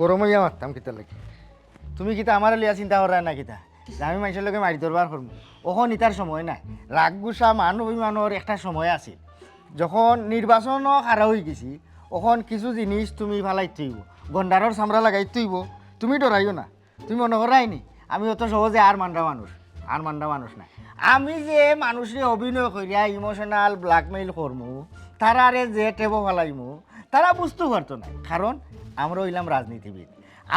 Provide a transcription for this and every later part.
গরম হইয়া মারতাম কিতা লাগে তুমি কিতা আমার লিয়া চিন্তা করা না কিতা যে আমি মানুষের লগে মারি ধরবার করবো ওখন ইতার সময় নাই রাগ গুসা মান অভিমানের একটা সময় আছে যখন নির্বাচনও খারা হয়ে গেছি ওখন কিছু জিনিস তুমি ফালাই থইব গন্ডারর চামড়া লাগাই থইব তুমি ডরাইও না তুমি মনে করাইনি আমি অত সহজে আর মান্ডা মানুষ না আমি যে মানুষের অভিনয় করিয়া ইমোশনাল ব্ল্যাকমেইল করমু তারারে যে টেবো ফালাইমু তারা বুঝতে পারতো না কারণ আমরা হইলাম রাজনীতিবিদ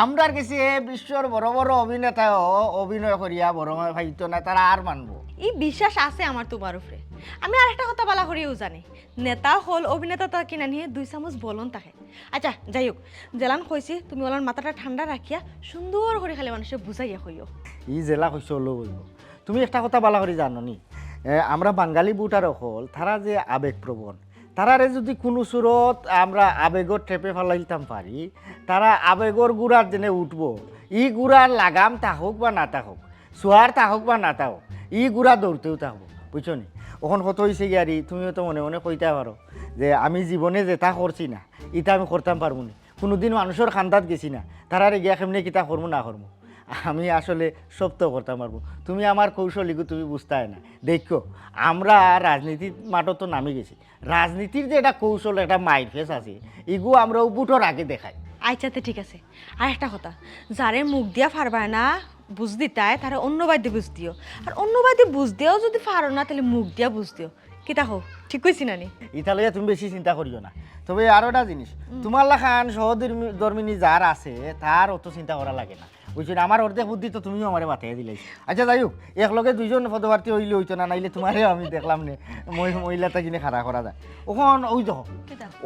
আমরার কাছে বিশ্বর বড় বড় অভিনেতাও অভিনয় করিয়া বড় ভাইতো না তারা আর মানবো এই বিশ্বাস আছে আমার তোমার উপরে আমি আর একটা কথা বলা করিও জানি নেতা হল অভিনেতা তা কিনা নিয়ে 2 চামচ বলন থাকে আচ্ছা যাই হোক জেলান কইছি তুমি ওলার মাথাটা ঠান্ডা রাখিয়া সুন্দর করে খালি মানুষে বুঝাইয়া কইও ই জেলা কইছে হলো বলবো তুমি একটা কথা বলা করি জানো নি আমরা বাঙালি বুটার হল তারা যে আবেগপ্রবণ তারারে যদি কোনো সুরত আমরা আবেগর ট্রেপে ফেলাইতাম পারি তারা আবেগর গুড়ার জেনে উঠবো ই গুড়ার লাগাম থাকুক বা না থাকুক সোয়ার থাকুক বা না থাকুক ই গুড়া দৌড়তেও থাকবো বুঝছো নি ওখন কত হয়েছে গিয়ারি তুমিও তো মনে মনে কইতে পারো যে আমি জীবনে যেটা করছি না ইটা আমি করতাম পারবো না কোনোদিন মানুষের খান্দাত গেছি না তারারে গিয়া কেমনি কিতা করবো না করবো আমি আসলে সব তো করতাম পারবো তুমি আমার কৌশলীকে তুমি বুঝতে না দেখো আমরা রাজনীতির মাঠও তো নামি গেছি রাজনীতির যে একটা কৌশল একটা মাইন্ড ফেস আছে এগু আমরা বুটোর আগে দেখাই আচ্ছাতে ঠিক আছে আর একটা কথা যারে মুখ দিয়া ফারবায় না বুঝ দিতায় তারা অন্য বাদ্যে বুঝ দিও আর অন্য বাদ্যে বুঝ দিও যদি ফারো না তাহলে মুখ দিয়া বুঝ দিও কিতা হোক ঠিক কইছি না নি ইতালিয়া তুমি বেশি চিন্তা করিও না তবে আরো একটা জিনিস তোমার লাখান সহধর্মিনী যার আছে তার অত চিন্তা করা লাগে না বুঝছো না আমার অর্ধেক বুদ্ধি তো তুমিও আমার বাতাই দিলাই আচ্ছা যাই হোক একলগে 2 জন পদপ্রার্থী হইলে হইতো না নাইলে তোমারে আমি দেখলাম নে মহিলাটা কিনে খাড়া করা যায় ওখন ওই দেখো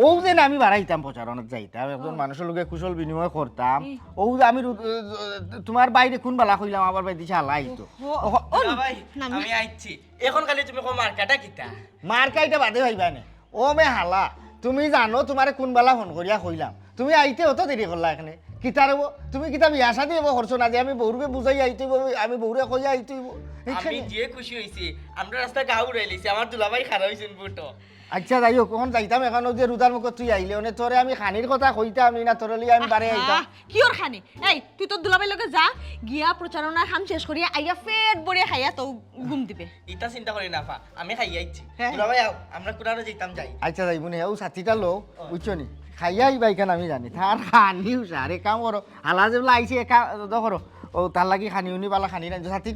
ও যে আমি বাড়াইতাম প্রচারণত যাইতাম একজন মানুষের লগে কুশল বিনিময় করতাম ও যে আমি তোমার বাইরে কোন বালা কইলাম আবার বাই দিছে হালাই তো ভাই আমি আইছি এখন খালি তুমি কো মার্কাটা কিতা মার্কাইটা বাদে ভাইবা নে ও মে হালা তুমি জানো তোমারে কোন বালা ফোন করিয়া কইলাম তুমি আইতে হতো দেরি করলা এখানে কিতা রব তুমি কিতা বিয়া শাদি হবো করছো না যে আমি বউরে বুঝাই আইতে আমি বউরে কইয়া আইতে আমি যে খুশি হইছি আমরা রাস্তা গাও উড়াইলিছি আমার দুলাভাই খারাপ হইছেন বুটো আচ্ছা যাই হোক কখন যাইতাম এখন যে রুদার মুখ তুই আইলে ওনে তোরে আমি খানির কথা কইতাম না তোরে লিয়ে আমি বারে আইতাম কি ওর খানি এই তুই তো দুলাভাই লগে যা গিয়া প্রচারণার কাম শেষ করিয়া আইয়া পেট ভরিয়া খাইয়া তো ঘুম দিবে ইটা চিন্তা করি না পা আমি খাই আইছি দুলাভাই আও আমরা কুড়ানো যাইতাম যাই আচ্ছা যাই মনে ও সাথীটা লো বুঝছো নি খাইয়াই বাইকান আমি জানি তার খানি আরে কাম করো হালা যে আইসি একা দেখো ও তার লাগি খানি উনি বালা খানি না সাথী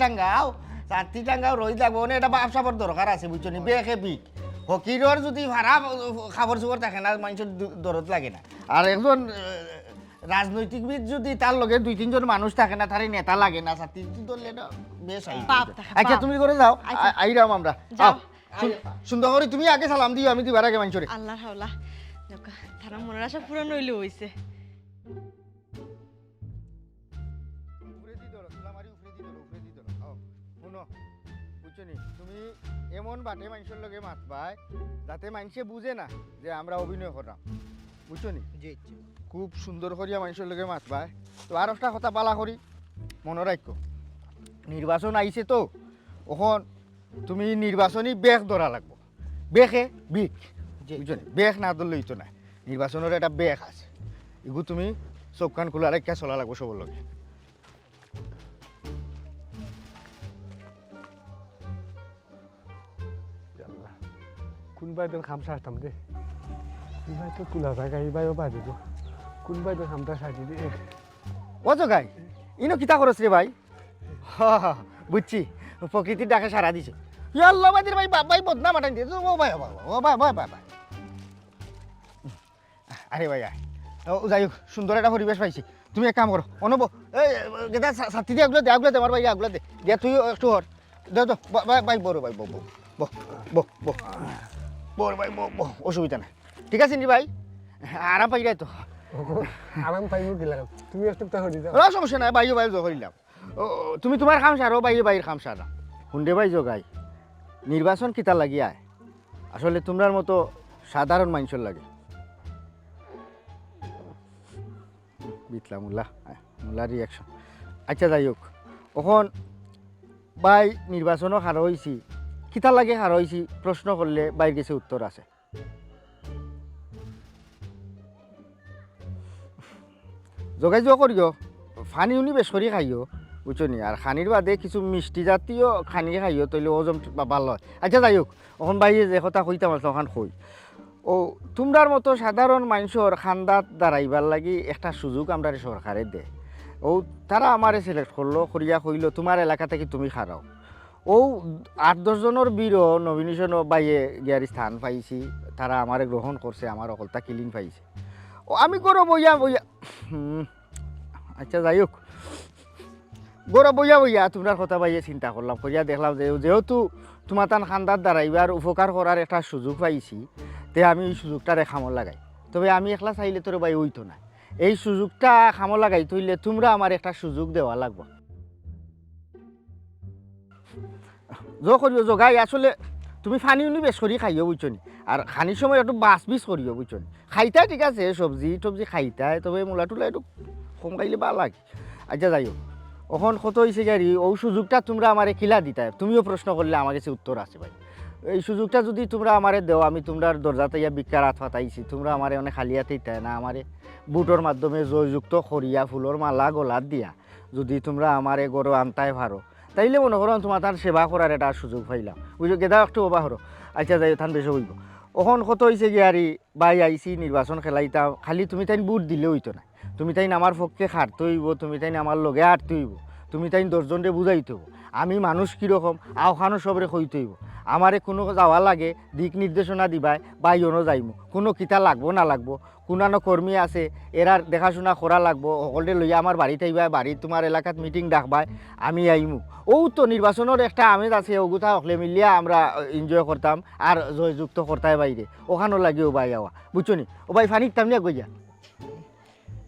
টাঙ্গাও রই যাবো না এটা ব্যবসাপর দরকার আছে বুঝছো নি বেখে বিক হকিরর যদি ভাড়া খাবার চুবর থাকে না মানুষের দরদ লাগে না আর একজন রাজনৈতিকবিদ যদি তার লগে 2-3 জন মানুষ থাকে না তার নেতা লাগে না সাথী ধরলে না বেশ আচ্ছা তুমি করে যাও আইরাম আমরা সুন্দর করে তুমি আগে সালাম দিও আমি দিবার আগে মানুষরে আল্লাহ হাওলা দেখো তারা মনের আশা পূরণ হইলে হইছে তুমি এমন বাটে মানুষের লগে মাতবাই যাতে মানুষে বুঝে না যে আমরা অভিনয় করলাম বুঝছো নি খুব সুন্দর করিয়া মানুষের লগে মাতবাই তো আর একটা কথা বালা করি মনে রাখো নির্বাচন আইছে তো ওখন তুমি নির্বাচনী বেগ ধরা লাগবো বেগে বিক বুঝছো নি বেগ না ধরলেই তো না নির্বাচনের একটা বেগ আছে এগু তুমি চোখ কান খোলা রেখা চলা লাগবো সবার লগে কোনবাই দিন খামসা আসতাম দে ইবাই তো কুলা জায়গা ইবাইও বাই দিব কোনবাই দিন খামটা সাজি দে ও জগাই ইনো কিতা করছ রে ভাই বুঝছি প্রকৃতির ডাকে সারা দিছে আল্লাহ বাদের ভাই বাবাই বদনাম আটাই দিয়ে ও ভাই ও ভাই ভাই ভাই ভাই আরে ভাই ও যাই হোক সুন্দর একটা পরিবেশ পাইছি তুমি এক কাম করো অনব এই গেদা সাথী দিয়ে আগুলো দে আমার ভাই আগুলো দে দিয়া তুই একটু হর দে তো ভাই বড় ভাই বো বো বো বো বড় ভাই বো অসুবিধা নাই ঠিক আছে নি ভাই আরাম পাই যাই তো আরাম পাইবো কি লাগাম তুমি একটু তা হরি যাও সমস্যা নাই বাইও বাইও করিলাম তুমি তোমার খাম সারো বাইরের খাম সারা হুন্ডে ভাই জগাই নির্বাচন কিতা লাগিয়া আসলে তোমরার মতো সাধারণ মানুষের লাগে বিতলা মুলা রিয়াকশন আচ্ছা যাই হোক এখন বাই নির্বাচনও হার হয়েছি কিতা লাগে হার হয়েছি প্রশ্ন করলে বাইর গেছে উত্তর আছে যোগাযোগ করিও ফানি উনি বেশ করে খাইও বুঝছো নি আর খানির বাদে কিছু মিষ্টি জাতীয় খানি খাইও তৈলে ওজন ভালো হয় আচ্ছা যাই হোক ওখান বাইরে যে কথা কইতাম আসলে ওখান কই ও তোমরার মতো সাধারণ মানুষের খান্দাত দাঁড়াইবার লাগি একটা সুযোগ আমরা সরকারে দেয় ও তারা আমারে সিলেক্ট করলো করিয়া কইলো তোমার এলাকা থেকে তুমি খারাও ও 8-10 জনের বীরও নমিনেশন বাইয়ে গিয়ার স্থান পাইছি তারা আমারে গ্রহণ করছে আমার অকলতা কিলিং পাইছে ও আমি করো বইয়া বইয়া আচ্ছা যাই হোক গরো বইয়া বইয়া তোমার কথা বাইয়ে চিন্তা করলাম করিয়া দেখলাম যে যেহেতু তোমার তান খান্দার দ্বারাইবার উপকার করার একটা সুযোগ পাইছি তে আমি এই সুযোগটা খামর লাগাই তবে আমি একলা চাইলে তোর ভাই হইতো না এই সুযোগটা খামর লাগাই তুইলে তোমরা আমার একটা সুযোগ দেওয়া লাগবে করিও জগাই আসলে তুমি ফানি উনি বেশ করি খাইও বুঝছো নি আর খানির সময় একটু বাস বিস করিও বুঝছো নি খাইতাই ঠিক আছে সবজি টবজি খাইতাই তবে মূলা টুলা একটু কম খাইলে ভালো লাগে আচ্ছা যাই হোক ওখন কত হয়েছে গাড়ি ও সুযোগটা তোমরা আমারে খিলা দিতাই তুমিও প্রশ্ন করলে আমার কাছে উত্তর আছে ভাই এই সুযোগটা যদি তোমরা আমারে দেও আমি তোমরা দরজাতে ইয়া বিক্ষার হাত ফাটাইছি তোমরা আমারে অনেক খালিয়াতেই তাই না আমারে বুটোর মাধ্যমে জয়যুক্ত খরিয়া ফুলর মালা গলাত দিয়া যদি তোমরা আমারে গরো আনতাই পারো তাইলে মনে করো তোমার তার সেবা করার একটা সুযোগ পাইলাম বুঝো গেদা একটু অবা হরো আচ্ছা যাই থান বেশি হইব ওখন কত হয়েছে গিয়ারি বাই আইসি নির্বাচন খেলাইতাম খালি তুমি তাই বুট দিলে হইতো না তুমি তাই আমার পক্ষে খাটতে হইব তুমি তাই আমার লগে হাঁটতে হইব তুমি তাই 10 জনরে বুঝাইতে হইব আমি মানুষ কীরকম আওখানো সবরে কইতে হইব আমারে কোনো যাওয়া লাগে দিক নির্দেশনা দিবাই বাইজনও যাইমু কোনো কিতা লাগবো না লাগবো কোনানো কর্মী আছে এরার দেখাশোনা করা লাগবো সকলে লইয়া আমার বাড়িতে আইবা বাড়ি তোমার এলাকাত মিটিং ডাকবাই আমি আইমু ও তো নির্বাচনের একটা আমেজ আছে ওগুতা সকলে মিলিয়া আমরা এনজয় করতাম আর জয়যুক্ত করতাই বাইরে ওখানেও লাগিও বাই আওয়া বুঝছো নি ও ভাই ফানিক তামনিয়া গইয়া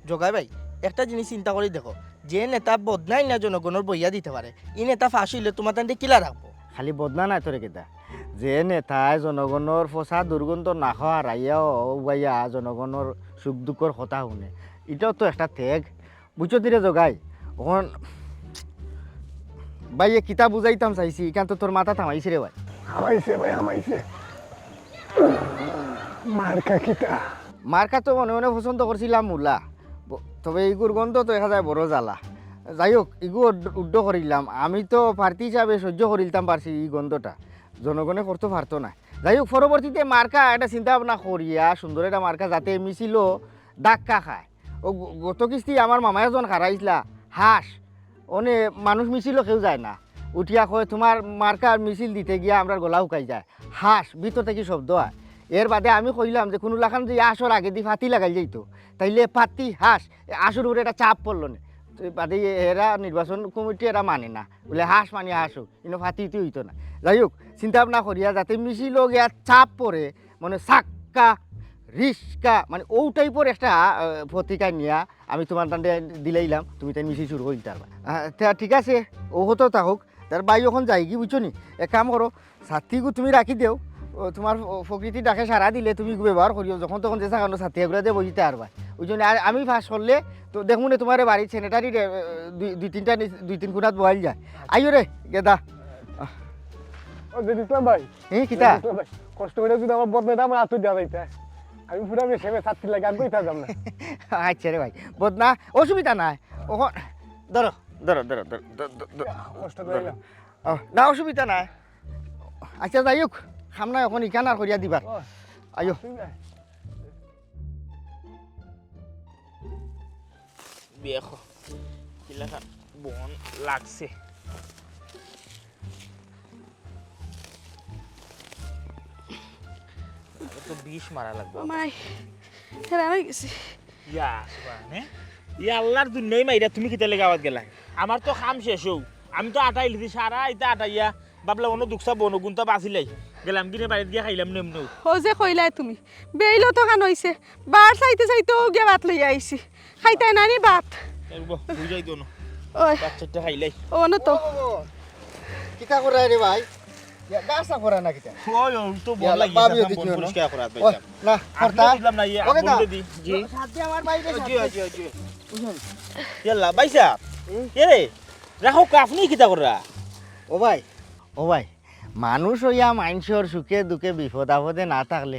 জগাই ভাই একটা জিনিস চিন্তা করে দেখো যে নেতা বদনাই না জনগণের বইয়া দিতে পারে ই নেতা ফাঁসি হইলে তোমার তান্তে কিলা রাখবো খালি বদনা নাই তোরে কেতা যে নেতায় জনগণের ফসা দুর্গন্ধ না খাওয়া রাইয়াও বাইয়া জনগণের সুখ দুঃখর কথা শুনে এটাও তো একটা ত্যাগ বুঝছো দিরে জগাই ওখান বাইয়ে কিতা বুঝাইতাম চাইছি এখান তো তোর মাথা থামাইছি রে ভাই হামাইছে ভাই হামাইছে মার্কা কিটা মার্কা তো মনে মনে পছন্দ করছিলাম মূলা তবে এইগুর গন্ধ তো দেখা যায় বড় জ্বালা যাই হোক ইগু উড্ড করিলাম আমি তো প্রার্থী হিসাবে সহ্য করিলাম পারছি এই গন্ধটা জনগণে করতে পারতো না যাই হোক পরবর্তীতে মার্কা একটা চিন্তা ভাবনা করিয়া সুন্দর একটা মার্কা যাতে মিছিল ডাক্কা খায় ও গত কিস্তি আমার মামা এজন হারাইছিলা হাঁস অনে মানুষ মিছিল কেউ যায় না উঠিয়া কয় তোমার মার্কার মিছিল দিতে গিয়া আমরা গলা শুকাই যায় হাঁস ভিতর থেকে শব্দ হয় এর বাদে আমি কইলাম যে কোনো লাখান যে আসর আগে দিয়ে ফাতি লাগাই যাইতো তাইলে পাতি হাঁস আসর উপরে একটা চাপ পড়লো না তো বাদে এরা নির্বাচন কমিটি এরা মানে না বলে হাঁস মানে হাঁস হোক কিন্তু ফাতিতে হইতো না যাই হোক চিন্তা ভাবনা করিয়া যাতে মিছিল গিয়া চাপ পড়ে মানে সাক্কা রিস্কা মানে ও টাইপের একটা পত্রিকা নিয়া আমি তোমার টান্ডে দিলাইলাম তুমি তাই মিছিল শুরু করি তার ঠিক আছে ও হতো তা হোক তার বাই ওখান যাই কি বুঝছো নি এক কাম করো ছাত্রীগু তুমি রাখি দেও তোমার প্রকৃতি ডাকে সারা দিলে তুমি ব্যবহার করিও যখন তখন যে সাকানো ছাত্রী এগুলো দিয়ে বসিতে পারবা ওই জন্য আর আমি ফাঁস করলে তো দেখুন তোমার বাড়ির স্যানিটারি দুই তিন গুণাত বহাইল যায় আইও রে গেদা ও দিদিসলাম ভাই হ্যাঁ কিতা ভাই কষ্ট করে যদি আমার বদনাটা আমার হাতে দেওয়া যাইতে আমি পুরো সেবে ছাত্রী লাগে আর বইতে যাম না আচ্ছা রে ভাই বদনা অসুবিধা নাই ওখন ধরো ধরো ধরো ধরো কষ্ট করে না অসুবিধা নাই আচ্ছা যাই হোক খামনা এখন ইকান আর করিয়া দিবার আইও দেখো কিলাখান বন লাগছে তো বিষ মারা লাগবে মাই হেরা হয়ে গেছে ইয়া সুবানে ইয়া আল্লাহর দুনিয়ায় মাইরা তুমি কিতা লেগে আওয়াজ গেলা আমার তো কাম শেষ হও আমি তো আটাই লিখি সারা ইতা আটাইয়া বাবলা অন্য দুঃখা বন গুনতা বাঁচিলাই গেলাম কিনে বাড়িতে গিয়ে খাইলাম নেমনো ও যে কইলাই তুমি বেইলো তো খান হইছে বার চাইতে চাইতে ও গে ভাত লইয়া আইছি খাইতাই নানি ভাত বুঝাই তো ওই বাচ্চাটা খাইলাই ও না তো কিতা করা রে ভাই গাছা করা না কিতা ওই তো বল লাগি বন পরিষ্কার করা না দইতাম করতা বুঝলাম না ইয়া ওকে বলতে দি জি সাথে আমার বাইরে জি জি জি ইয়াল্লা বাইসা কে রে রাখো কাফনি কিতা করা ও ভাই মানুষ হইয়া মানুষের সুখে দুঃখে বিপদ আপদে না থাকলে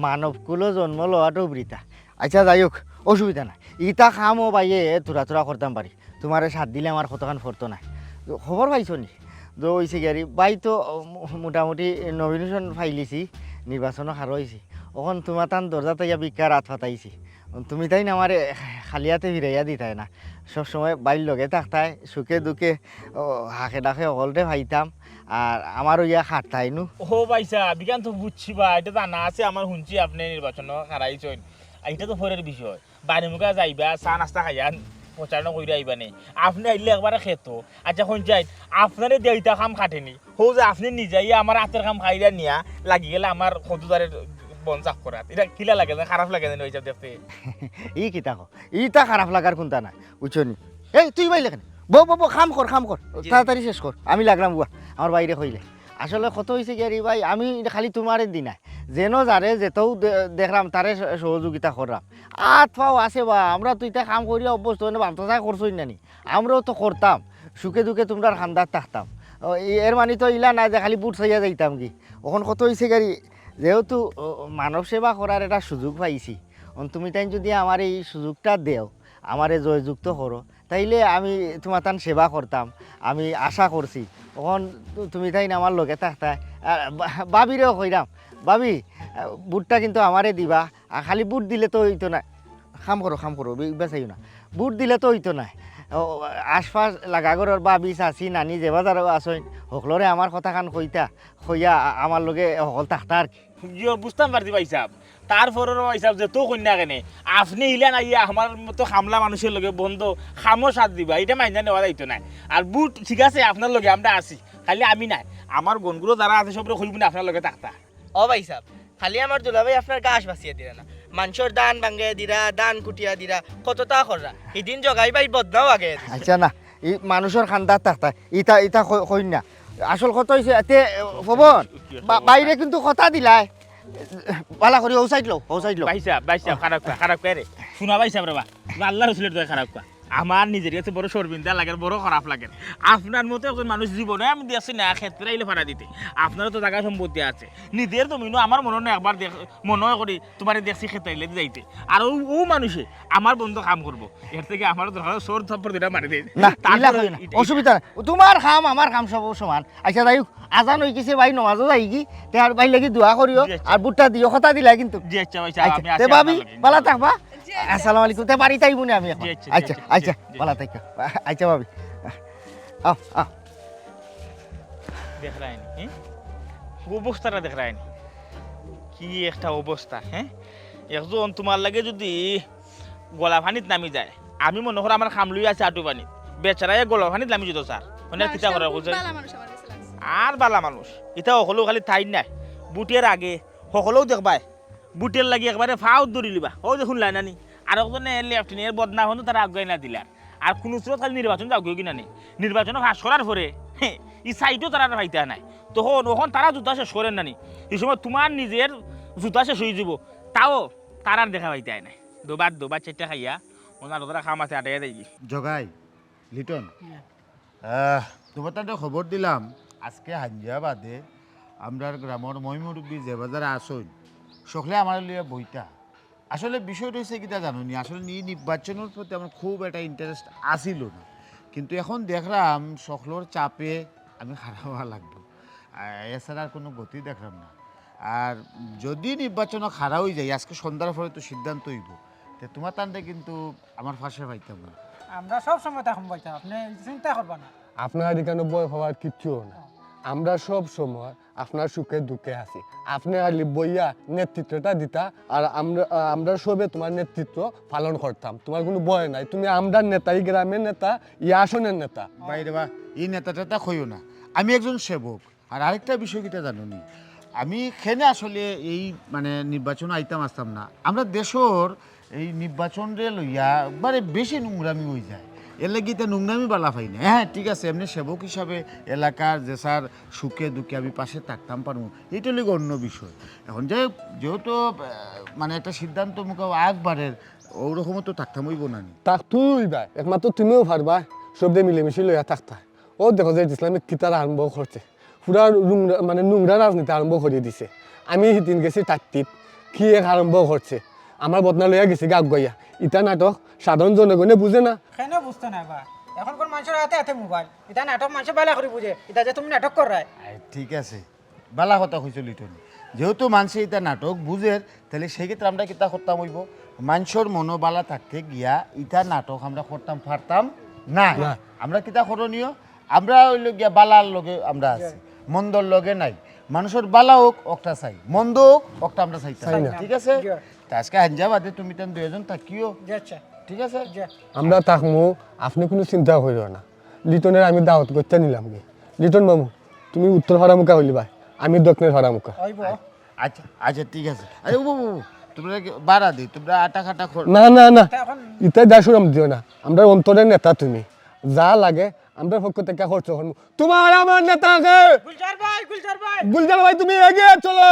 মানবকুলো জন্ম লওয়াটাও বৃথা আচ্ছা যাই হোক অসুবিধা নাই ইটা খামও বাইয়ে তোরা করতাম পারি তোমারে সাথ দিলে আমার কতখান ফরতো না খবর পাইছো নি তো হয়েছে গাড়ি বাই তো মোটামুটি নমিনেশন ফাইলিছি নির্বাচনও হার হয়েছি এখন তোমার তান দরজা তাইয়া বিকা রাত ফাটাইছি তুমি তাই না আমার খালিয়াতে ফিরাইয়া দিতাই না সবসময় বাইর লগে থাকতাই সুখে দুঃখে হাঁকে ডাকে অকলতে ভাইতাম আর আমারও ইয়া খাটতাই নু ও ভাইসা বিজ্ঞান তো বুঝছি বা এটা জানা আছে আমার শুনছি আপনি নির্বাচন হারাইছেন এটা তো পরের বিষয় বাড়ি মুখে যাইবা চা নাস্তা খাইয়া প্রচারণা করে আইবা নে আপনি আইলে একবারে খেত আচ্ছা পঞ্চায়েত আপনারে দেউতা কাম খাটেনি হো যে আপনি নিজেই আমার হাতের কাম খাইরা নিয়া লাগি গেলে আমার কতদারের বন চাপ করা এটা কিলা লাগে না খারাপ লাগে না ওইসব দেখতে ই কিতা কো ইটা খারাপ লাগার কোনটা না বুঝছো নি এই তুই বাইলে কেন বো বো বো খাম কর তাড়াতাড়ি শেষ কর আমি লাগলাম বুয়া আমার বাইরে হইলে আসলে কত হয়েছে গেরি ভাই আমি খালি তোমারে দিনাই যেন যারে যেতেও দেখলাম তারে সহযোগিতা করলাম আত পাও আছে বা আমরা তো এটা কাম করিয়া অভ্যস্ত মানে বান্তা করছোই নানি আমরাও তো করতাম সুখে দুঃখে তোমরা খান্দার থাকতাম এর মানে তো ইলা না যে খালি বুট চাইয়া যাইতাম কি এখন কত হয়েছে গাড়ি যেহেতু মানব সেবা করার একটা সুযোগ পাইছি তুমি তাই যদি আমার এই সুযোগটা দেও আমারে জয়যুক্ত করো তাইলে আমি তোমার তান সেবা করতাম আমি আশা করছি তখন তুমি তাই না আমার লগে থাকতা বাবিরেও কইরাম বাবি বুটটা কিন্তু আমারে দিবা আর খালি বুট দিলে তো হইতো না খাম করো বেচাইও না বুট দিলে তো হইতো না আশপাশ লাগাগরের বাবি চাচি নানি যে বাজারও আসইন সকলরে আমার কথা খান কইয়া আমার লগে সকল থাকতা আর কি বুঝতাম পারছি ভাইসাব তারপরেও ভাইসাব যে তো কন্যা কেনে আপনি ইলা না ইয়া আমার মতো খামলা মানুষের লগে বন্ধ খামো সাথ দিবা এটা মাইনা নেওয়া যাইতো না আর বুট ঠিক আছে আপনার লগে আমরা আছি খালি আমি নাই আমার গনগুলো যারা আছে সবরে খুলব না আপনার লগে থাকতা ও ভাই সাহেব খালি আমার দুলাভাই আপনার গাছ বাঁচিয়ে দিরা না মানুষের দান ভাঙ্গে দিরা দান কুটিয়া দিরা কতটা কররা এদিন জগাই ভাই বদনাও আগে আচ্ছা না ই মানুষের খান্দার থাকতা ইটা কইন না আসল কথা হয়েছে এতে পবন বাইরে কিন্তু কথা দিলাই পালা করি ও সাইড লো ভাইসাব খারাপ রে শোনা ভাইসাব রে বা আল্লাহ রসুলের দয়া খারাপ কা আমার নিজের কাছে বড় শর্মিন্দা লাগে বড় খারাপ লাগে আপনার মতো একজন মানুষ জীবনে আমি দিয়েছি না ক্ষেত্রে আইলে ভাড়া দিতে আপনারও তো জায়গা সম্পত্তি আছে নিজের তো মিনু আমার মনে হয় একবার মনে করি তোমার দেখছি ক্ষেত্রে আইলে যাইতে আর ও মানুষে আমার বন্ধু কাম করবো এর থেকে আমার দরকার সোর থাপ্পর দুটা মারি দেয় না অসুবিধা নাই তোমার খাম আমার খাম সব সমান আচ্ছা যাই আজান হয়ে গেছে ভাই নমাজও যাই কি তে আর ভাই লাগি দোয়া করিও আর বুটটা দিও কথা দিলা কিন্তু জি আচ্ছা ভাই আমি তে ভাবি পালা থাকবা আসসালামু আলাইকুম তে বাড়ি তাইবুনি আমি এখন আচ্ছা পালা থাকা আচ্ছা ভাবি আও দেখ রায়নি অবস্থাটা দেখ রায়নি কি একটা অবস্থা হ্যাঁ একজন তোমার লাগে যদি গলা পানিত নামি যায় আমি মনে করি আমার খামলুই আছে আটু পানিত বেচারাই গলা পানিত নামি যেত স্যার মানে কিতা করে আর বালা মানুষ এটা সকলেও খালি ঠাই নাই বুটের আগে সকলেও দেখবাই বুটের লাগি একবারে ফাউত ধরি লিবা ও দেখুন লাই নানি আর একজনে লেফটেনের বদনা হনো তারা আগুয়াই না দিলার আর কোন স্রোত খালি নির্বাচন যাও কিনা নেই নির্বাচন ফাঁস করার পরে এই সাইডও তারা পাইতে নাই তখন ওখান তারা জুতা শেষ করেন নানি এই সময় তোমার নিজের জুতা শেষ হয়ে যাব তাও তারা দেখা পাইতে নাই দুবার চারটা খাইয়া ওনার ওরা খাম আছে আটাইয়া যাই জগাই লিটন তোমার তাতে খবর দিলাম আজকে হাঞ্জিয়া বাদে আমরা গ্রামের মহিমুরব্বী যে বাজারে আসইন সকলে আমার লিয়ে বইটা আসলে বিষয়টা হচ্ছে কিটা জানুনি আসলে নির্বাচনের প্রতি আমার খুব একটা ইন্টারেস্ট আসিল না কিন্তু এখন দেখলাম সকলের চাপে আমি খারাপ হওয়া লাগবে এছাড়া আর কোনো গতি দেখলাম না আর যদি নির্বাচনও খারাপ হয়ে যায় আজকে সন্ধ্যার পরে তো সিদ্ধান্ত হইব তো তোমার টানতে কিন্তু আমার ফাঁসে পাইতাম না আমরা সব সময় তখন বলতাম আপনি চিন্তা করবেন না আপনার এখানে বই হওয়ার কিচ্ছু না আমরা সব সময় আপনার সুখে দুঃখে আছি আপনি আলি বইয়া নেতৃত্বটা দিতা আর আমরা সবে তোমার নেতৃত্ব পালন করতাম তোমার কোনো ভয় নাই তুমি আমরা নেতা এই গ্রামের নেতা ই আসনের নেতা বাইরে বা এই নেতাটা কইও না আমি একজন সেবক আর আরেকটা বিষয় কিটা জানুনি আমি খেনে আসলে এই মানে নির্বাচন আইতাম আসতাম না আমরা দেশের এই নির্বাচন রে লইয়া একবারে বেশি নোংরামি হয়ে যায় এর লাগি তো নোংরামি বালা পাই না হ্যাঁ ঠিক আছে এমনি সেবক হিসাবে এলাকার যে স্যার সুখে দুঃখে আমি পাশে থাকতাম পারবো এইটা লিগে অন্য বিষয় এখন যেহেতু মানে একটা সিদ্ধান্ত মুখে একবারের ওরকমও তো থাকতাম হইব না তাক তুই ভাই একমাত্র তুমিও পারবা সব দিয়ে মিলেমিশে লইয়া থাকতা ও দেখো যে ইসলামিক কিতার আরম্ভ করছে পুরা মানে নোংরা রাজনীতি আরম্ভ করে দিছে আমি সেদিন গেছি টাট্টিত কি এক আরম্ভ করছে আমার বদনা লইয়া গেছি গাক গইয়া ইটা নাটক সাধারণ জনগণে বুঝে না। কেন বুঝতো না বা এখনকার মানুষের হাতে হাতে মোবাইল এটা নাটক মানুষে বালা করে বুঝে এটা যে তুমি নাটক কর রায় ঠিক আছে বালা কথা কইছো লিটন, যেহেতু মানুষে এটা নাটক বুঝে তাহলে সেই ক্ষেত্রে আমরা কিতা করতাম হইব মানুষের মনোবালা থাকতে গিয়া ইটা নাটক আমরা করতাম পারতাম না। আমরা কিতা করণীয়, আমরা হইল গিয়া বালার লগে আমরা আছি, মন্দর লগে নাই। মানুষের বালা হোক একটা চাই, মন্দ হোক একটা আমরা চাইতাম, ঠিক আছে? তা আজকে হাঞ্জা বাদে তুমি তেন দুজন থাকিও, আচ্ছা ঠিক আছে? আমরা থাকবো, আপনি কোনো চিন্তা করিও না। লিটনের আমি দাওয়াত করতে নিলাম কি। লিটন মামু তুমি উত্তর হরামুখা হইলি ভাই, আমি দক্ষিণের হরামুখা। হইব আচ্ছা আচ্ছা ঠিক আছে। আরে ও তোমরা বাড়া দিই, তোমরা আটা খাটা খোর। না না না, এখন ইতাই দাসুরাম দিও না। আমরা অন্তরের নেতা, তুমি যা লাগে আমরা পক্ষ থেকে খরচ করবো। তোমার আমার নেতাকে গুলজার ভাই গুলজার ভাই তুমি এগিয়ে চলো।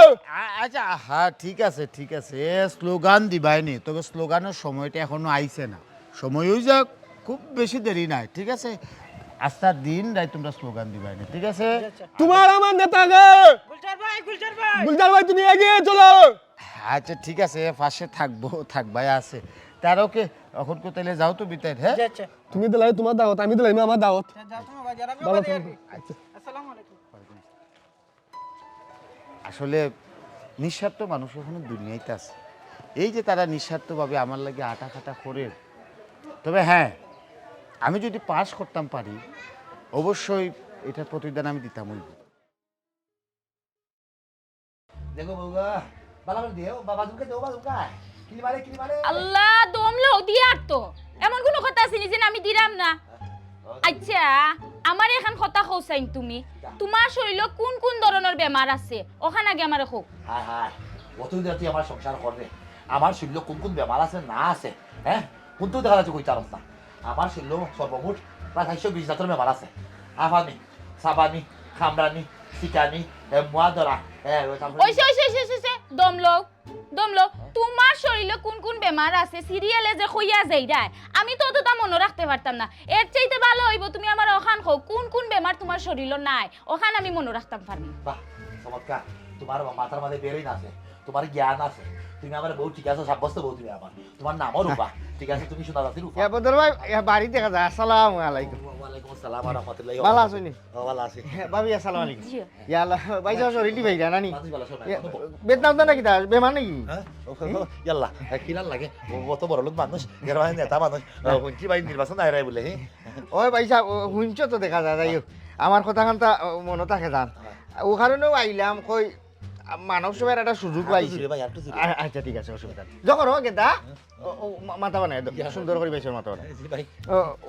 আচ্ছা হ্যাঁ ঠিক আছে ঠিক আছে, স্লোগান দিবাইনি, তবে স্লোগানের সময়টা এখনো আইছে না। সময় হয়ে যাক, খুব বেশি দেরি নাই, ঠিক আছে? আস্তা দিন রাই তোমরা স্লোগান দিবাইনি, ঠিক আছে? তোমার আমার নেতাকে গুলজার ভাই তুমি এগিয়ে চলো। আচ্ছা ঠিক আছে, পাশে থাকবো, থাকবাই আছে। তার ওকে এখন কোথায় যাও তো বিতাই, হ্যাঁ? আচ্ছা তুমি দিলাই তোমার দাওয়াত, আমি দিলাই আমার দাওয়াত। যাও তুমি বাজার আমি ভালো বাজার থাকো। আচ্ছা আসসালামু আলাইকুম আসলে নিঃস্বার্থ মানুষ এখনো দুনিয়াতে আছে। এই যে তারা নিঃস্বার্থভাবে আমার লাগে আটা খাটা করে, তবে হ্যাঁ আমি যদি পাস করতাম পারি অবশ্যই এটার প্রতিদান আমি দিতাম। দেখো বাবা বালা করে দিও বাবা তুমি দেও বাবা কিলি মারে আল্লাহ দমলো দিয়ার তো এমন কোনো কথা আছে নি যে আমি দিরাম না। আচ্ছা আমার এখন কথা কইছাইন তুমি, তোমার শরীরে কোন কোন ধরনের বেমার আছে ওখানে আগে আমারে কও। হায় হায় অত দিন তুই আমার সংসার করবে, আমার শরীরে কোন কোন বেমার আছে না আছে হ্যাঁ কোন তো দেখা যাচ্ছে কই চারস না। আমার শরীরে সর্বমোট প্রায় 420 জাতের বেমার আছে। আফানি, সাবানি, খামরানি, সিকানি, মুয়াদরা, ওইসে ওইসে ওইসে ওইসে দমলো দমলো তোমার শরীরে কোন কোন বেমার আছে সিরিয়ালে যে কইয়া যাইরায় আমি তো অতটা মনে রাখতে পারতাম না। এর চাইতে ভালো হইব তুমি আমার ওখান কও কোন কোন বেমার তোমার শরীরে নাই, ওখান আমি মনে রাখতাম পারবি। বাহ চমৎকার, তোমার মাথার মধ্যে বেরোই আছে, তোমার জ্ঞান আছে, তুমি আমার বউ ঠিক আছে, সাব্যস্ত বউ তুমি আমার, তোমার নামও রূপা, ঠিক আছে? তুমি শোনা যাচ্ছি রূপা। বদর ভাই বাড়ি দেখা যায়। আসসালামু আলাইকুম। ওয়ালাইকুম আসসালাম ওয়া রাহমাতুল্লাহি ভালো আছো নি? ভালো আছি। ভাবি আসসালামু আলাইকুম। জি। ইয়াল্লা ভাই যাও শরীর ভাই জানানি মানুষ ভালো শোনা বেতনাম তো নাকি দাস বেমান নাকি? হ্যাঁ ইয়াল্লা কিরান লাগে অত বড় লোক মানুষ এর মানে নেতা মানুষ কি ভাই নির্বাচন আইরাই বলে ওই ভাই সাহেব শুনছ তো দেখা যায়। যাই হোক আমার কথা খানটা মনে থাকে যান, ও কারণেও আইলাম কই মানব সভার একটা সুযোগ পাইছি। ভাই একটু আচ্ছা ঠিক আছে, অসুবিধা নেই। যখন হোক গেদা মাথা বানাই সুন্দর করে পাইছো মাথা বানাই। ভাই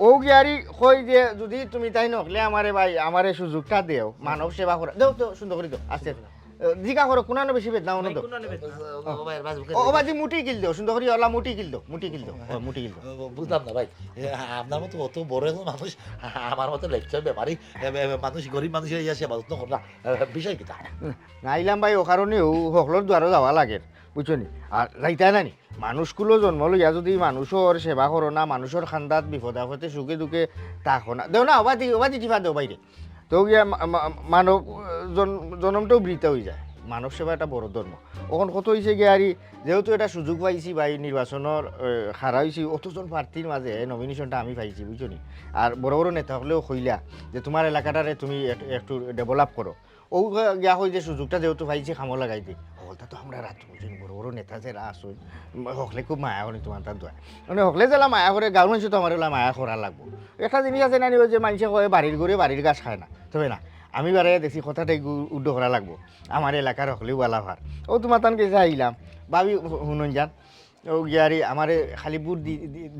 ও গিয়ারি কই যে যদি তুমি তাই নকলে আমারে ভাই আমারে সুযোগটা দেও মানব সেবা করে দেও তো সুন্দর করে দাও। আস্তে জিকা করো কোনানো বেশি বেদ না অনুদ ও বাজি মুটি কিল দাও সুন্দর করে ওলা মুটি কিল দাও মুটি কিল দাও মুটি কিল দাও। বুঝলাম না ভাই, আপনার মতো অত বড় একজন মানুষ আমার মতো লেকচার ব্যাপারই মানুষ গরিব মানুষ ইয়া সেবা যত্ন করা বিষয় কি তা নাইলাম ভাই ও কারণে ও সকলের দ্বারা যাওয়া লাগে বুঝছো নি। আর যাইতাই না নি মানুষগুলো জন্ম লইয়া যদি মানুষের সেবা করো না, মানুষের খান্দাত বিপদ আপদে সুখে দুঃখে থাকো না দেও না ওবাদি টিফা দেও বাইরে তো গিয়া মানব জন্মটাও বৃত হয়ে যায়। মানব সেবা একটা বড় ধর্ম। ওখান কত হয়েছে গিয়ে আর যেহেতু এটা সুযোগ পাইছি ভাই নির্বাচনের হারা হয়েছি অতজন প্রার্থীর মাঝে নমিনেশনটা আমি পাইছি বুঝছো নি। আর বড় বড় নেতা হলেও কইলা যে তোমার এলাকাটারে তুমি একটু ডেভেলপ করো, ও গিয়া হই যে সুযোগটা যেহেতু পাইছি খামো লাগাই দিই হলটা তো আমরা রাত বুঝি বড় বড় নেতা যে আসো হকলে খুব মায়া করি তোমার তার দোয়া মানে হকলে জেলা মায়া করে গাঁও মানুষ তো আমার ওলা মায়া করা লাগবো। একটা জিনিস আছে না যে মানুষে কয় বাড়ির ঘরে বাড়ির গাছ খায় না, তবে না আমি বারে দেখি কথাটাই উদ্যোগ করা লাগবো আমার এলাকার হকলেও বালা ভার। ও তোমার তান কেসে আইলাম ভাবি শুনুন যান ও গিয়ারি আমার খালি বুট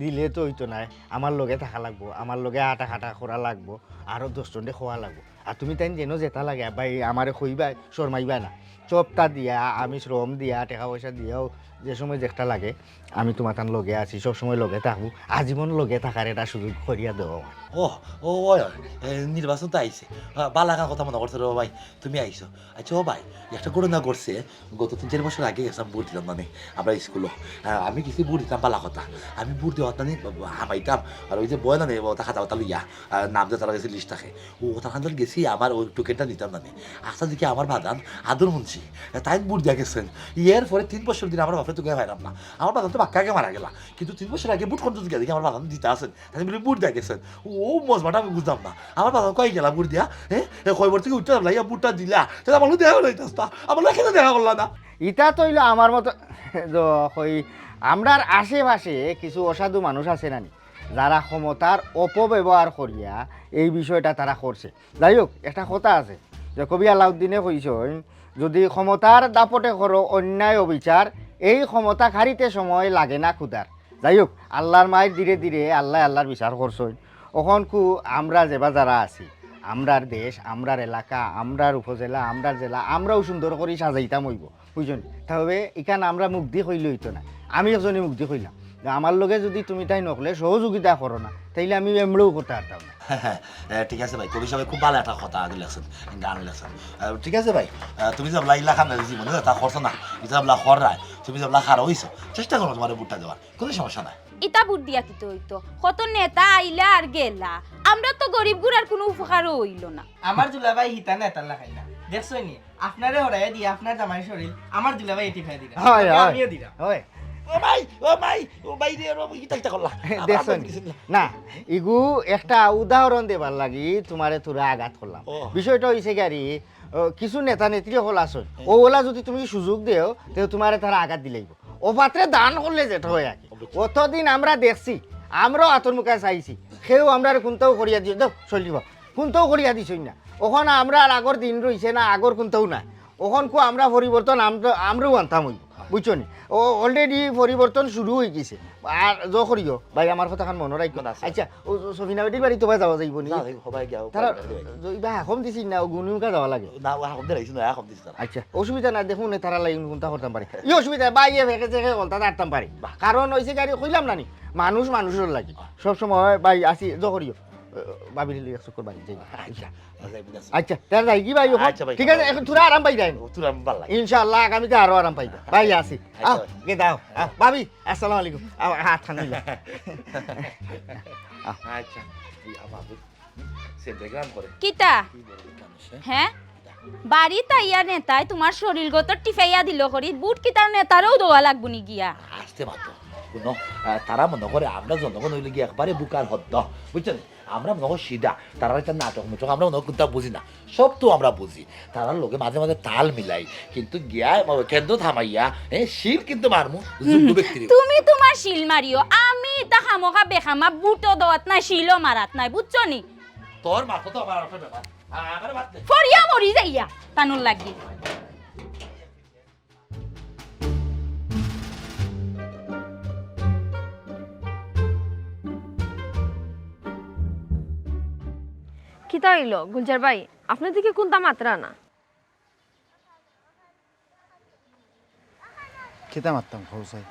দিলে তো হইতো নাই, আমার লগে থাকা লাগবো, আমার লগে আটা খাটা করা লাগবো, আরও 10 জনকে খোয়া লাগবো। আর তুমি তাই যেন যেটা লাগে ভাই আমারে খইবাই শর্মাইবা না, চপটা দিয়া আমি শ্রম দিয়া টাকা পয়সা দিয়াও যে সময় যেটা লাগে আমি তোমার তান লগে আছি, সব সময় লগে থাকবো, আজীবন লগে থাকার এটা সুযোগ করিয়া দেওয়া। ও ও ওই নির্বাচন তো আইছে বালাকার কথা মনে করছে রে ভাই তুমি আইছো আচ্ছা ও ভাই একটা ঘটনা করছে গত 3-4 বছর আগে গেছিলাম ভোট দিলাম মানে আমরা স্কুলে আমি কিছু ভোট দিতাম বালা কথা আমি ভোট দেওয়া মানে হামাইতাম আর ওই যে বয় না ওটা খাতা কথা লইয়া নাম যে তারা গেছে লিস্ট থাকে ও ওটা খান গেছি আমার ওই টোকেনটা নিতাম মানে আস্তা দিকে আমার বাদান আদর মুন্সি তাই ভোট দিয়া গেছেন এর পরে 3 বছর দিন আমার বাপরে তোকে পাইলাম না আমার বাদান তো বাক্কাকে মারা গেলা কিন্তু 3 বছর আগে ভোট করতে গিয়ে দেখি আমার বাদান দিতে আসেন তাই বলে ভোট দিয়া গেছেন ও মজমাটা আমি বুঝতাম না আমার বাদান কয় গেলা ভোট দিয়া হ্যাঁ কয়বার থেকে উঠতে লাইয়া ভোটটা দিলা তাহলে আমার দেখা হইতাস্তা আমার এখানে দেখা করলা না ইটা তৈল আমার মতো ওই আমরার আশেপাশে কিছু অসাধু মানুষ আছে নানি যারা ক্ষমতার অপব্যবহার করিয়া এই বিষয়টা তারা করছে যাই হোক একটা কথা আছে যে কবি আলাউদ্দিনে কইছেন যদি ক্ষমতার দাপটে করো অন্যায় অবিচার এই ক্ষমতা খারিতে সময় লাগে না ক্ষুদার যাই হোক আল্লাহর মায়ের ধীরে ধীরে আল্লাহর বিচার করছেন ওখন কু আমরা যেবা যারা আছি আমরার দেশ আমরার এলাকা আমরার উপজেলা আমরার জেলা আমরাও সুন্দর করে সাজাইতাম হইব বুঝছেন তবে এখান আমরা মুগ্ধি হইলে হইতো না আমি একজনই মুগ্ধি হইলাম আমার লগে যদি তুমি তাই নকলে সহযোগিতা করো না তাইলে আমি এমড়েও করতে পারতাম না ঠিক আছে ভাই কবি সাহেব খুব ভালো একটা কথা আগে লেখছেন গান লেখছেন ঠিক আছে ভাই তুমি যাবলা ইলা খান জীবনে তা করছো না এটা যাবলা খররায় তুমি যাবলা খার হইছো চেষ্টা করো তোমার বুটটা দেওয়ার কোনো সমস্যা নাই ইটা বুট দিয়া কি তো হইতো কত নেতা আইলা আর গেলা আমরা তো গরিব গুড়ার কোনো উপকারও হইল না আমার দুলাভাই হিতা নেতা লাগাই না দেখছো নি আপনারে হরাইয়া দিয়ে আপনার জামাই শরীর আমার দুলাভাই এটি খাই দিলা হয় হয় আমিও দিলাম হয় ও ভাই রে ইটা করলা দেখছেন না ইগু একটা উদাহরণ দেবার লাগি তোমারে তোরা আঘাত করলাম ও। বিষয়টা হয়েছে গাড়ি কিছু নেতা নেত্রী হল আসল ওলা যদি তুমি সুযোগ দেও তো তোমারে তারা আঘাত দিলেইব ও পাত্রে দান করলে যেটা হয় আর কি অতদিন আমরা দেখছি আমরাও আতর মুখে চাইছি সেও আমরা কোনটাও করিয়া দিও দাও চলিব কোনটাও করিয়া দিছই না ওখানে আমরা আর আগর দিন রইছে না আগর কোনটাও না ওখান কো আমরা পরিবর্তন আমরাও আনতাম হইব বুঝছো নি ও অলরেডি পরিবর্তন শুরু হয়ে গেছে আর জ করিও ভাই আমার কথা খান মনে রাখো আচ্ছা ও সফিনা বেটির বাড়ি তোমার যাওয়া যাইব নি সবাই গিয়া তারা ভাই এখন দিছি না গুনুকা যাওয়া লাগে না এখন দিলাইছো না এখন দিছ না আচ্ছা অসুবিধা না দেখুন তারা লাগে কোনটা করতাম পারি ই অসুবিধা বাইয়ে ভেকে থেকে বলতা আটতাম পারি কারণ হয়েছে গাড়ি কইলাম না নি মানুষ মানুষের লাগে সবসময় ভাই আসি জ করিও বাবির লিয়ে চক্কর বাড়ি যাই আচ্ছা আচ্ছা তার যাই কি ভাই আচ্ছা ভাই, ঠিক আছে এখন তোরা আরাম পাই যাই তোর আমি ভালো লাগে ইনশাআল্লাহ আগামীতে আরো আরাম পাইবা ভাই আসি আও গে দাও ভাবি আসসালামু আলাইকুম হাত ঠান্ডা আচ্ছা আমার সেন্টাগ্রাম করে কিটা কি বলবো মানুষ হ্যাঁ বাড়ি তাইয়া নেতাই তোমার শরীরগত টিফাইয়া দিল করি বুট কি তার নেতারও দোয়া লাগবো নি গিয়া আসতে মাত্র কোনো তারা মনে করে আমরা জনগণ হইলে গিয়ে একবারে বুকার হদ্দ বুঝছেন আমরা মনে করি সিধা তারা একটা নাটক মুটক আমরা মনে কোনটা বুঝি না সব তো আমরা বুঝি তারার লোকে মাঝে মাঝে তাল মিলাই কিন্তু গিয়া কেন্দ্র থামাইয়া শিল কিন্তু মারমু যুদ্ধ ব্যক্তি তুমি তোমার শিল মারিও আমি তা খামোখা বেখামা বুটো দোয়াত নাই শিলও মারাত নাই বুঝছো নি তোর মাথা তো আমার ব্যাপার আমার বাদ দে ফরিয়া মরি যাইয়া তানুর লাগি কিতা হইল গুলজার ভাই আপনার দিকে কোনটা মাত্রা না খেতে মারতাম খৌসাই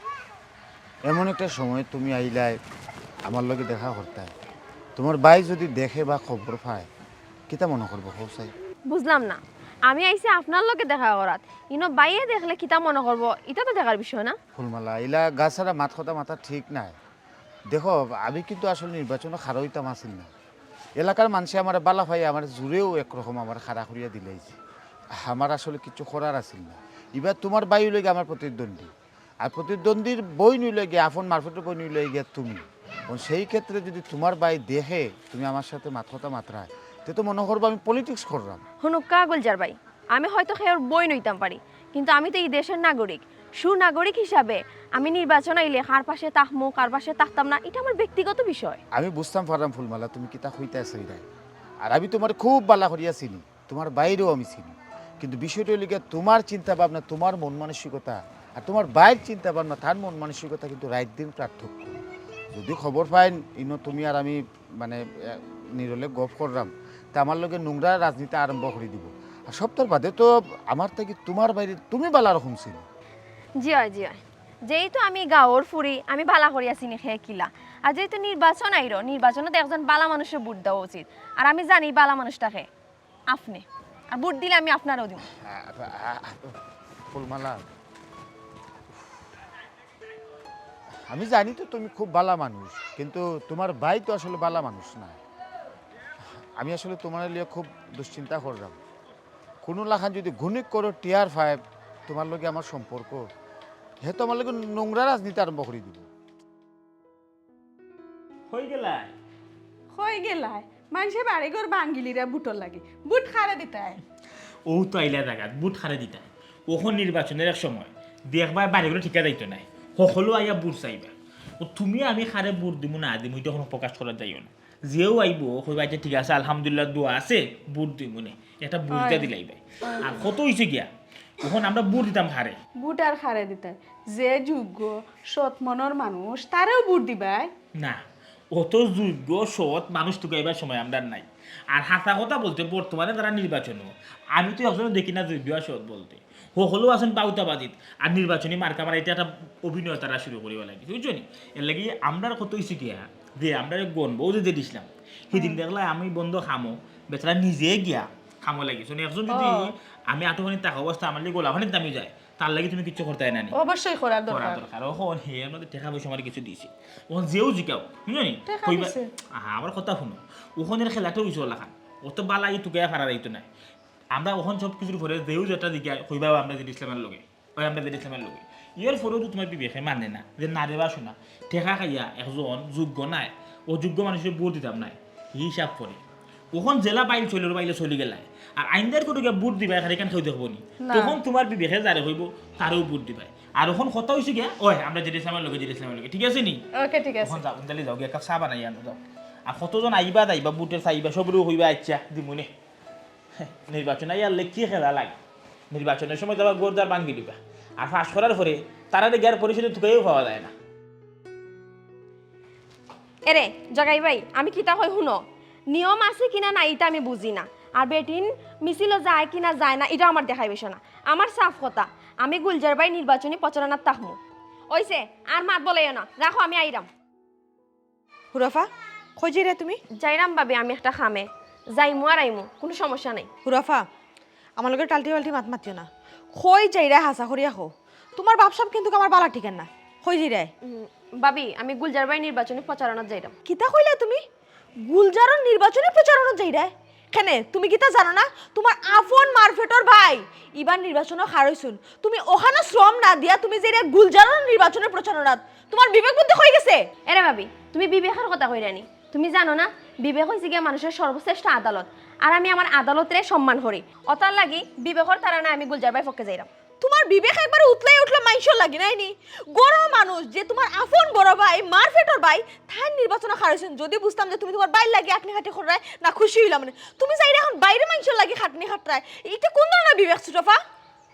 এমন একটা সময় তুমি আইলাই আমার লগে দেখা করতে তোমার ভাই যদি দেখে বা খবর পায় কিতা মনে করবো খৌসাই বুঝলাম না আমি আইছি আপনার লগে দেখা করাত ইনো বাইয়ে দেখলে কিতা মনে করব এটা তো দেখার বিষয় না ফুলমালা ইলা গাছারা মাত কথা মাথা ঠিক নাই দেখো আমি কিন্তু আসলে নির্বাচনে খারা হইতাম আসিল না এলাকার মানুষে আমার বালা ভাই আমার জুড়েও একরকম আমার খাড়া করিয়া দিলাইছে আমার আসলে কিছু করার আসিল না এবার তোমার বায়ু লেগে আমার প্রতিদ্বন্দ্বী আর প্রতিদ্বন্দ্বীর বই নিলে গিয়ে আপন মারফতের বই নিলে গিয়ে তুমি সেই ক্ষেত্রে যদি তোমার বাই দেখে তুমি আমার সাথে মাত কথা মাত্রায় তো মনে করবো আমি পলিটিক্স করলাম হুনুকা গুলজার ভাই আমি হয়তো খেয়ে বই নইতাম পারি কিন্তু আমি তো এই দেশের নাগরিক সুনাগরিক হিসাবে আমি নির্বাচন আইলে কার পাশে তাকমু কার পাশে তাকতাম না এটা আমার ব্যক্তিগত বিষয় আমি বুঝতাম পারলাম ফুলমালা তুমি কিতা হইতে আসে আর আমি তোমার খুব বালা করিয়া চিনি তোমার বাইরেও আমি চিনি কিন্তু বিষয়টা লিখে তোমার চিন্তা ভাবনা তোমার মন মানসিকতা আর তোমার বাইরের চিন্তা ভাবনা তার মন মানসিকতা কিন্তু রাত দিন পার্থক্য যদি খবর পাইন ইনো তুমি আর আমি মানে নিরলে গপ করলাম তা আমার লগে নোংরা রাজনীতি আরম্ভ করে দিব আর সপ্তাহ বাদে তো আমার থেকে তোমার বাইরে তুমি বালা রকম ছিল জি হয় যেহেতু আমি গাঁৱৰ ফুৰি আমি ভালা কৰি আছি খেয়ে কিলা আর যেহেতু নির্বাচন আইরো নির্বাচনে একজন বালা মানুষের ভোট দেওয়া উচিত আর আমি জানি বালা মানুষটাকে আপনি আর ভোট দিলে আমি আপনারও দিব ফুলমালা, আমি জানি তো তুমি খুব ভালো মানুষ, কিন্তু তোমার ভাই তো আসলে ভালো মানুষ না। আমি আসলে তোমার লিয়ে খুব দুশ্চিন্তা করলাম। কোনো লাখান যদি ঘুনিক করো TR5 তোমার লগে আমার সম্পর্ক, হে তো আমার লগে নোংরা রাজনীতি আরম্ভ করে দিব। হয়ে গেলা হয়ে গেলায় মানুষের বাড়ি ঘর বাঙ্গিলিরা বুটর লাগে বুট খারে দিতায় ও তো আইলা জায়গা বুট খারে দিতা ওখন নির্বাচনের এক সময় দেখবা বাড়িগুলো ঠিকা যাইতো নাই সকলো আইয়া বুট চাইবা ও তুমি আমি খারে বুট দিব না দিম তখন প্রকাশ করা যাইও না যেও আইব কইবা যে ঠিক আছে আলহামদুলিল্লাহ দোয়া আছে বুট দিব না একটা বুটটা দিলাইবা আর কত হইছে গিয়া ওখন আমরা বুট দিতাম খারে বুট আর খারে দিতায় যে যোগ্য সৎ মনের মানুষ তারেও বুট দিবাই না অত যোগ্য সৎ মানুষ তো এবার সময় আমরা নাই আর হাসা কথা বলতে বর্তমানে তারা নির্বাচনও আমি তো একজন দেখি না যোগ্য আর সৎ বলতে সকলেও আছেন পাউতাবাজিত আর নির্বাচনী মার্কা মারা এটা একটা অভিনয় তারা শুরু করিব লাগে বুঝছো নি এর লাগি আমরা কত হয়েছে গিয়া যে আমরা গণবও যে দিছিলাম সেদিন দেখলা আমি বন্ধ খামো বেচারা নিজে গিয়া খামো লাগিস একজন যদি আমি আটুখানি টাকা অবস্থা আমার লিগে গোলাখানির দামি যায় তার লাগে তুমি কিছু করতে না অবশ্যই করার করা দরকার দরকার ওখন হে আমাদের টাকা পয়সা আমার কিছু দিয়েছে ওখান যেও জিকাও বুঝলি টাকা কইবা দিছে। আমার কথা শুনো ওখানের খেলাটা হইছে লাখান অত বালাই টুকে ফারা যাইতো না আমরা ওখান সব কিছুর পরে যেও যেটা দিকা কইবাও আমরা যে ইসলামের লগে ওই আমরা যে ইসলামের লগে ইয়ার পরেও তো তোমার বিবেকে মানে না যে নারে বা শোনা টেকা খাইয়া একজন যোগ্য নাই অযোগ্য মানুষের বুট দিতাম নাই হিসাব করে ওখান জেলা বাইল চলির বাইলে চলি গেলায় আর আইনদার করে বুট দিবা এখানে কেন খাই দেখবো নি তখন তোমার বিবেকে যারে হইব তারও বুট দিবা আর ওখান কথা হয়েছে গিয়া ওই আমরা যে ইসলামের লগে যে ইসলামের লগে ঠিক আছে নি ওকে ঠিক আছে ওখান যাও তাহলে যাও গিয়ে এক কাপ চা বানাই আনো যাও আর কতজন আইবা যাইবা বুটের চাইবা সবরও হইবা আচ্ছা দিমুনে নির্বাচন আইয়ার লেখি খেলা লাগে নির্বাচনের সময় যাবা গোরদার ভাঙ্গি দিবা আর ফাঁস করার পরে তারা গিয়ার পরিষদে ঢুকাইও পাওয়া যায় না এরে জগাই ভাই আমি কিতা কই শুনো নিয়ম আছে কিনা না এটা আমি বুঝি না আর বেটিন মিছিল যায় কিনা যায় না এটা আমার দেখাই বেশ না আমার সাফ কথা আমি গুলজার ভাই নির্বাচনী প্রচারণার তাহমু ওইছে আর মাত বলাইও না রাখো আমি আইরাম হুরাফা খোঁজে রে তুমি যাইরাম ভাবি আমি একটা খামে যাইমু আর আইমু কোনো সমস্যা নাই হুরাফা আমার লগে টালটি বাল্টি মাত মাতিও না খই যাইরা হাসা করিয়া হো তোমার বাপসাপ কিন্তু আমার বালা ঠিকান না খই যাইরাই ভাবি আমি গুলজার ভাই নির্বাচনী প্রচারণার যাইরাম কিতা কইলা তুমি গুলজারন নির্বাচনী প্রচারণা যাইরাই কেনে তুমি কিতা জানো না তোমার আফন মারফেটর ভাই ইবার নির্বাচনও হারইছুন তুমি ওখানে শ্রম না দিয়া তুমি যে গুলজারন নির্বাচনের প্রচারণাত তোমার বিবেক বুদ্ধি হয়ে গেছে এরে ভাবি তুমি বিবেকের কথা কইরানি তুমি জানো না বিবেক হইছে গিয়া মানুষের সর্বশ্রেষ্ঠ আদালত আর আমি আমার আদালতের সম্মান করি অতার লাগি বিবেকর তারা না আমি গুলজার ভাই পক্ষে যাইরাম তোমার বিবেক একবার উতলাই উঠলো মাইশর লাগি নাইনি গরম মানুষ যে তোমার আফন বড় ভাই মারফেটর ভাই তাই নির্বাচন হারাইছেন যদি বুঝতাম যে তুমি তোমার বাইর লাগি আটনি খাটি খড়রায় না খুশি হইলাম মানে তুমি যাই এখন বাইরে মাইশর লাগি খাটনি খাটরায় এটা কোন ধরনের বিবেক সুটফা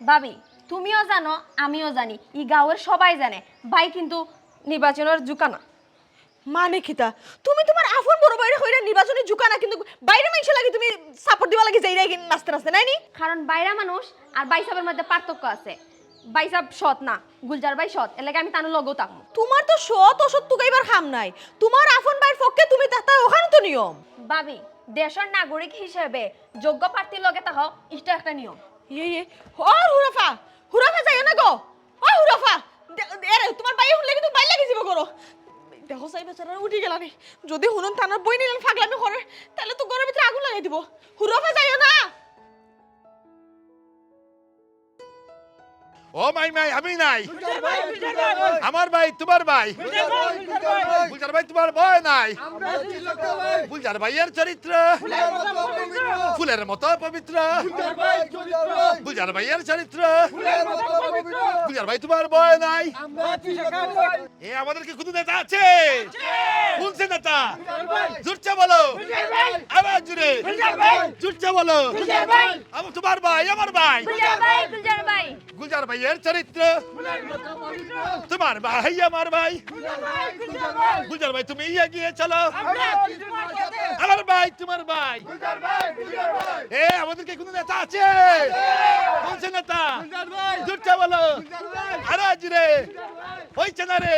ভাবি তুমিও জানো আমিও জানি ই গাঁয়ের সবাই জানে ভাই কিন্তু নির্বাচনের জুকানা মানে কিতা তুমি তোমার আফন বড় ভাইরে হইরা নির্বাচনে ঝুকা না কিন্তু বাইরে মাইশর লাগি তুমি সাপোর্ট দিবা লাগি যাই রাই নাচতে নাচতে নাইনি কারণ বাইরা মানুষ আর বাইসাবের মধ্যে পার্থক্য আছে বাইসাব সৎ না গুলজার ভাই সৎ এর লাগে আমি তানো লগও থাকবো তোমার তো সৎ অসৎ তুকাইবার খাম নাই তোমার আফন ভাইয়ের পক্ষে তুমি তাতা ওখানে তো নিয়ম ভাবি দেশের নাগরিক হিসেবে যোগ্য প্রার্থীর লগে তাহ এটা একটা নিয়ম ইয়ে ও হুরাফা হুরাফা যাইও না গো ও হুরাফা এরে তোমার ভাই হুনলে কিন্তু বাইর লাগি যাব করো দেখো সাই বেচারা উঠি গেলানি যদি হুনন থানার বই নিলেন ফাগলামি করে তাহলে তো ঘরের ভিতরে আগুন লাগাই দিব হুরাফা যাইও না ও মাই মাই আমি নাই আমার ভাই তোমার ভাই গুলজার ভাই তোমার ভয় নাই গুলজার ভাইয়ের চরিত্র ফুলের মতো পবিত্র গুলজার ভাইয়ের চরিত্র গুলজার ভাই তোমার ভয় নাই এ আমাদের কি কোনো নেতা আছে কোন সে নেতা জুরচা বলো আবার জুড়ে জুরচা বলো আমার তোমার ভাই আমার ভাই গুলজার ভাই গুলজার ভাইয়ের চরিত্র তোমার ভাই আমার ভাই গুলজার ভাই তুমি এগিয়ে চলো আমার ভাই তোমার ভাই এ আমাদেরকে কোনো নেতা আছে কোন সে নেতা জুরচা বলো আরে জুড়ে হইছে না রে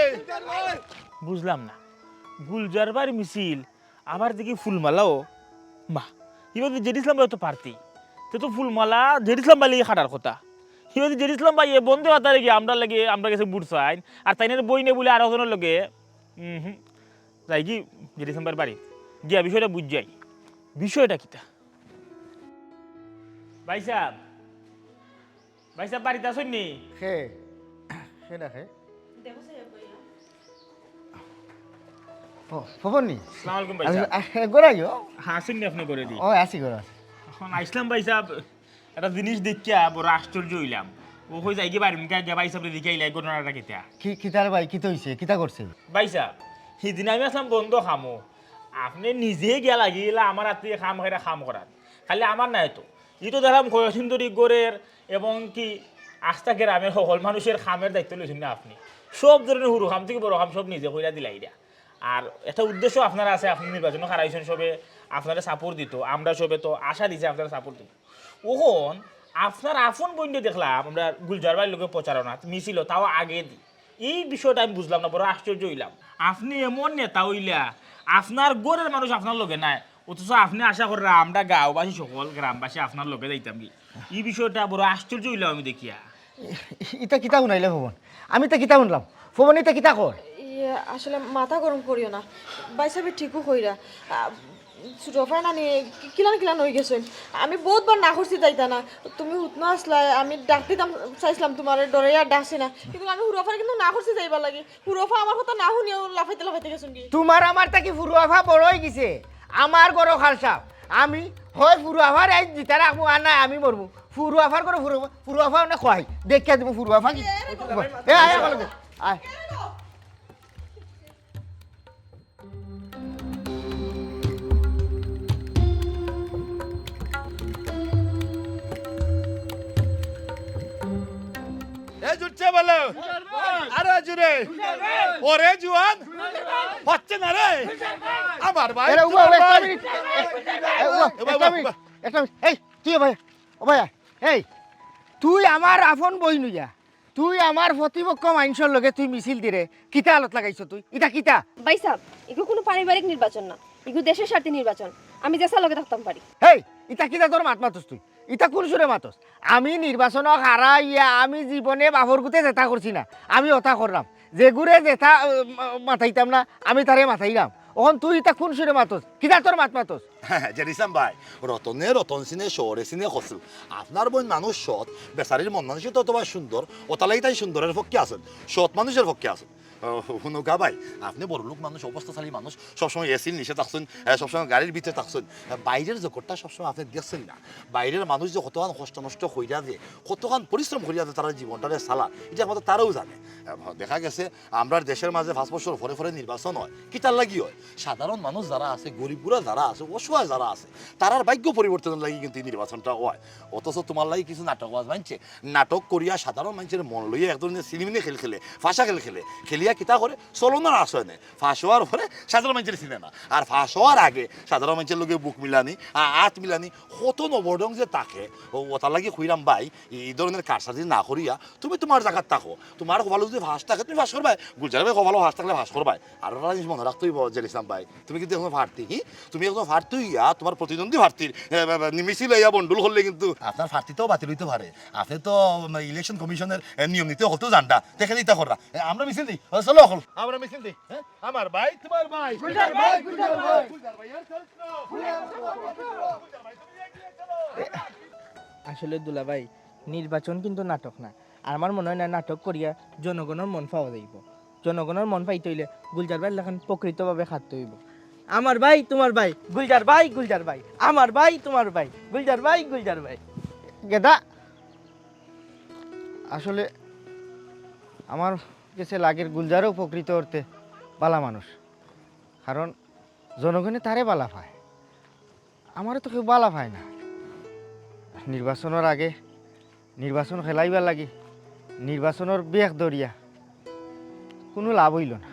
বুঝলাম না গুলজারবার মিছিল আবার দেখি ফুলমালাও মা ইবাদি জেড ইসলাম ভাই তো পারতি তো ফুলমালা জেড ইসলাম ভাই লিগে খাটার কথা ইবাদি জেড ইসলাম ভাই বন্ধু হাতা রেখে আমরা গেছে বুট চাইন আর তাইনের বই নে বলে আর একজনের লগে যাই কি জেড ইসলাম ভাইয়ের বাড়ি গিয়া বিষয়টা বুঝ যাই বিষয়টা কিটা ভাই সাহেব বাড়িতে আসুন নি খে খে না খে ও খবর নি আসসালামু আলাইকুম ভাই সাহেব গোড়াইও হ্যাঁ আসুন নি আপনি করে দি ও আসি গোড়া এখন আইসলাম ভাই সাহেব একটা জিনিস দেখিয়া বড় আশ্চর্য হইলাম ও কই যাই কি বাড়ি গিয়া ভাই সাহেব দেখে আইলাই ঘটনাটা কিতা কিতার ভাই কিতা হইছে কিতা করছে ভাই সাহেব সেদিন আমি আসলাম বন্ধ খামো আপনি নিজে গিয়া লাগিলা আমার হাতে খাম খাইরা খাম করার খালি আমার নাই তো ইটো দেখলাম সুন্দরী গোরের এবং কি আস্থা গ্রামের সকল মানুষের খামের দায়িত্ব লইছেন না আপনি সব ধরনের হুরু খাম থেকে বড় খাম সব নিজে কইরা দিলাই দিয়া আর একটা উদ্দেশ্য আপনারা আছে আপনি নির্বাচন হারাইছেন সবে আপনারা সাপোর্ট দিত আমরা সবে তো আশা দিছে আপনারা সাপোর্ট দিত ওখন আপনার আপন বন্ধু দেখলাম আমরা গুলজার ভাইয়ের লোকের প্রচারণা মিছিল তাও আগে দিই এই বিষয়টা আমি বুঝলাম না বড় আশ্চর্য হইলাম আপনি এমন নেতা হইলা আপনার গোরের মানুষ আপনার লোকে নাই অথচ আপনি আশা করেন আমরা গাঁওবাসী সকল গ্রামবাসী আপনার লোকে যাইতাম কি এই বিষয়টা বড় আশ্চর্য হইলাম আমি দেখিয়া ইটা কিতা শুনাইলে ফবন আমি তো কিতা শুনলাম ফবন ইটা কিতা কর আসলে মাথা গরম করিও না বাইসাবে ঠিকও কইরা ছোটফাই নানি কিলান হয়ে গেছেন আমি বহুতবার না করছি তাইতা না তুমি হুতনো আসলা আমি ডাকতে চাইছিলাম তোমার ডরে আর ডাকছি না কিন্তু আমি হুরফার কিন্তু না করছি যাইবা লাগে হুরফা আমার কথা না শুনিও লাফাইতে গেছেন কি তোমার আমার তাকি ফুরুয়াফা বড় হয়ে গেছে আমার গরো খালসাপ আমি হয় ফুরুয়াফার এই জিতা রাখবো আর নাই আমি মরবো ফুরুয়াফার করে ফুরুয়াফা না খোয়াই দেখিয়া দিব ফুরুয়াফা কি এ আয় আমার লগে, আয় এ জুটছে বলো আরে জুরে ওরে জুয়ান হচ্ছে না রে আমার ভাই এরে উবা তোমার একটা ভাই। মিনিট একটা মিনিট এই তুই ভাই ও ভাইয়া এই তুই আমার আপন বই নুইয়া তুই আমার প্রতিপক্ষ মানুষের লগে তুই মিছিল দিরে কিতা আলত লাগাইছ তুই ইটা কিতা ভাই সাহেব এগুলো কোনো পারিবারিক নির্বাচন না এগুলো দেশের স্বার্থে নির্বাচন আমি দেশের লগে থাকতাম পারি হেই ইটা কিতা তোর মাত মাতস তুই ইটা কোন সুরে মাতস আমি নির্বাচন হারাইয়া আমি জীবনে বাবর গুতে জেতা করছি না আমি ওটা করলাম যে গুড়ে জেতা মাথাইতাম না আমি তারে মাথাইলাম ওখন তুই ইটা কোন সুরে মাতস কিতা তোর মাত মাতস জেরিসাম ভাই রতন সিনে শহরে সিনে খসল আপনার বোন মানুষ সৎ বেচারির মন মানুষ তো তোমার সুন্দর ওতালাই তাই সুন্দরের পক্ষে আছেন সৎ মানুষের পক্ষে আছেন শুনুকা ভাই আপনি বড় লোক মানুষ অবস্থাশালী মানুষ সবসময় এসির নিচে থাকছেন সবসময় গাড়ির ভিতরে থাকছেন বাইরের জগৎটা সবসময় আপনি দেখছেন না বাইরের মানুষ যে কতখান কষ্ট নষ্ট করিয়া দিয়ে কতখান পরিশ্রম করিয়া দিয়ে তারা জীবনটারে চালা এটা আমাদের তারাও জানে দেখা গেছে আমরা দেশের মাঝে 5 বছর পরে নির্বাচন হয় কি তার লাগি হয় সাধারণ মানুষ যারা আছে গরিবগুলা যারা আছে অসহায় যারা আছে তারার ভাগ্য পরিবর্তনের লাগি কিন্তু এই নির্বাচনটা হয় অথচ তোমার লাগি কিছু নাটকবাজ মানছে নাটক করিয়া সাধারণ মানুষের মন লইয়া এক ধরনের সিনেমিনে খেলে ফাঁসা খেলিয়া কিতা করে চলনার আসয় নেই ফাঁস হওয়ার পরে সাধারণ মানুষের সিনেমা আর ফাঁস হওয়ার আগে সাধারণ মানুষের লোকে বুক মিলানি হাত মিলানি কত নবরডং যে তাকে ওটার লাগি খুঁড়াম ভাই এই ধরনের কারসাজি না করিয়া তুমি তোমার জায়গার থাকো তোমার ভালো যদি ফাঁস থাকে তুমি ফাঁস করবাই গুলজার ভাই ভালো ফাঁস থাকলে ফাঁস করবাই আর একটা জিনিস মনে রাখতেই জেলিসাম ভাই তুমি কিন্তু এখন ফার্তি তুমি এখন ফার্তি হইয়া তোমার প্রতিদ্বন্দ্বী ফার্তির মিছিল হইয়া বন্ডুল করলে কিন্তু আপনার ফার্তিতেও বাতিল হইতে পারে আপনি তো ইলেকশন কমিশনের নিয়ম নীতি হতো জানটা দেখে দিতে করা আমরা মিছিল দিই চলো এখন আমরা মিছিল দিই আমার ভাই তোমার ভাই গুলজার ভাই গুলজার ভাই গুলজার ভাই আর আসলে দুলাভাই নির্বাচন কিন্তু নাটক না আর আমার মনে হয় না নাটক করিয়া জনগণের মন পাওয়া যাইব জনগণের মন পাইতে হইলে গুলজার ভাই লেখান প্রকৃতভাবে খাটতে হইব আমার ভাই তোমার ভাই গুলজার ভাই আমার ভাই তোমার ভাই গুলজার ভাই গেদা আসলে আমার কাছে লাগের গুলজারও উপকৃত করতে বালা মানুষ কারণ জনগণে তারে বালা পায় আমারও তো কেউ বালা পায় না নির্বাচনের আগে নির্বাচন খেলাইবার লাগে নির্বাচনের বেগ দরিয়া কোনো লাভ হইল না